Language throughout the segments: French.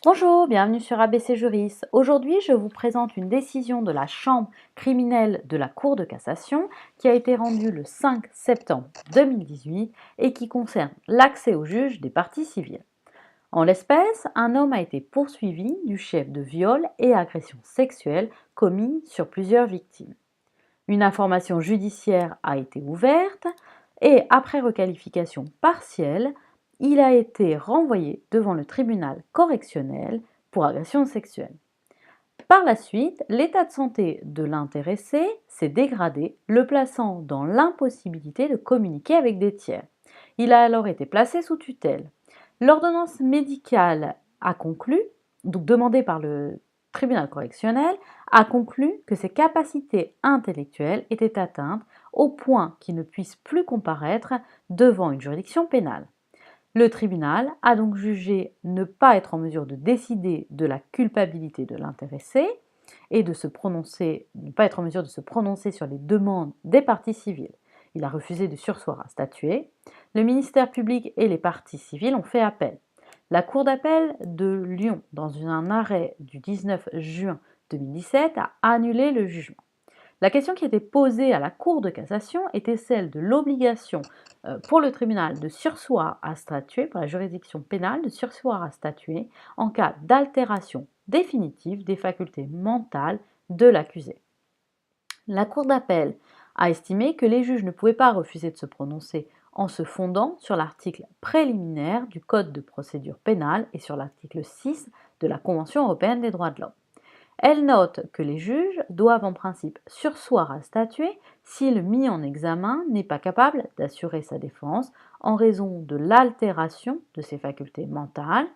Bonjour, bienvenue sur ABC Juris. Aujourd'hui, je vous présente une décision de la Chambre criminelle de la Cour de cassation qui a été rendue le 5 septembre 2018 et qui concerne l'accès au juge des parties civiles. En l'espèce, un homme a été poursuivi du chef de viol et agression sexuelle commis sur plusieurs victimes. Une information judiciaire a été ouverte et, après requalification partielle, il a été renvoyé devant le tribunal correctionnel pour agression sexuelle. Par la suite, l'état de santé de l'intéressé s'est dégradé, le plaçant dans l'impossibilité de communiquer avec des tiers. Il a alors été placé sous tutelle. L'ordonnance médicale a conclu, donc demandée par le tribunal correctionnel, a conclu que ses capacités intellectuelles étaient atteintes au point qu'il ne puisse plus comparaître devant une juridiction pénale. Le tribunal a donc jugé ne pas être en mesure de décider de la culpabilité de l'intéressé et ne pas être en mesure de se prononcer sur les demandes des parties civiles. Il a refusé de surseoir à statuer. Le ministère public et les parties civiles ont fait appel. La Cour d'appel de Lyon, dans un arrêt du 19 juin 2017, a annulé le jugement. La question qui était posée à la Cour de cassation était celle de l'obligation pour le tribunal de surseoir à statuer, pour la juridiction pénale, de surseoir à statuer en cas d'altération définitive des facultés mentales de l'accusé. La Cour d'appel a estimé que les juges ne pouvaient pas refuser de se prononcer en se fondant sur l'article préliminaire du Code de procédure pénale et sur l'article 6 de la Convention européenne des droits de l'homme. Elle note que les juges doivent en principe surseoir à statuer si le mis en examen n'est pas capable d'assurer sa défense en raison de l'altération de ses facultés mentales,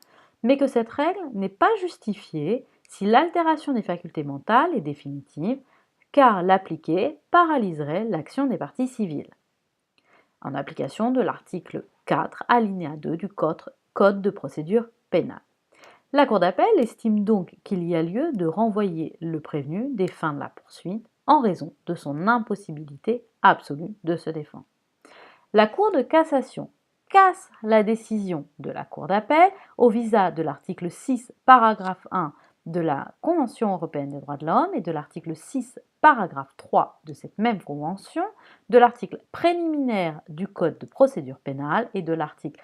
mais que cette règle n'est pas justifiée si l'altération des facultés mentales est définitive, car l'appliquer paralyserait l'action des parties civiles, en application de l'article 4, alinéa 2 du Code de procédure pénale. La Cour d'appel estime donc qu'il y a lieu de renvoyer le prévenu des fins de la poursuite en raison de son impossibilité absolue de se défendre. La Cour de cassation casse la décision de la Cour d'appel au visa de l'article 6, paragraphe 1 de la Convention européenne des droits de l'homme et de l'article 6, paragraphe 3 de cette même convention, de l'article préliminaire du Code de procédure pénale et de l'article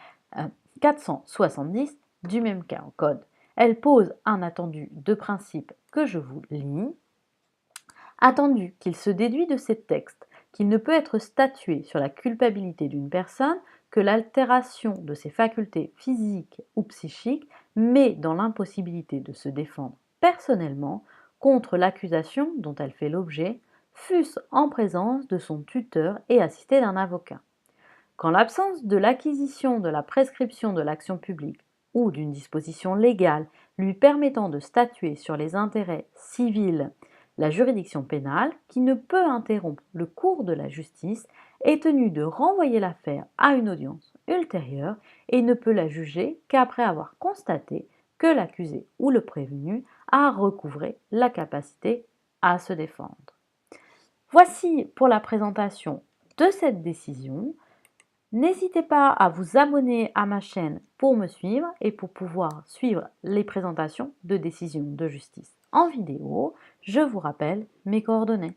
470 du même code. Elle pose un attendu de principe que je vous lis. Attendu qu'il se déduit de ces textes qu'il ne peut être statué sur la culpabilité d'une personne que l'altération de ses facultés physiques ou psychiques met dans l'impossibilité de se défendre personnellement contre l'accusation dont elle fait l'objet, fût-ce en présence de son tuteur et assisté d'un avocat. Qu'en l'absence de l'acquisition de la prescription de l'action publique ou d'une disposition légale lui permettant de statuer sur les intérêts civils, la juridiction pénale, qui ne peut interrompre le cours de la justice, est tenue de renvoyer l'affaire à une audience ultérieure et ne peut la juger qu'après avoir constaté que l'accusé ou le prévenu a recouvré la capacité à se défendre. Voici pour la présentation de cette décision. N'hésitez pas à vous abonner à ma chaîne pour me suivre et pour pouvoir suivre les présentations de décisions de justice en vidéo. Je vous rappelle mes coordonnées.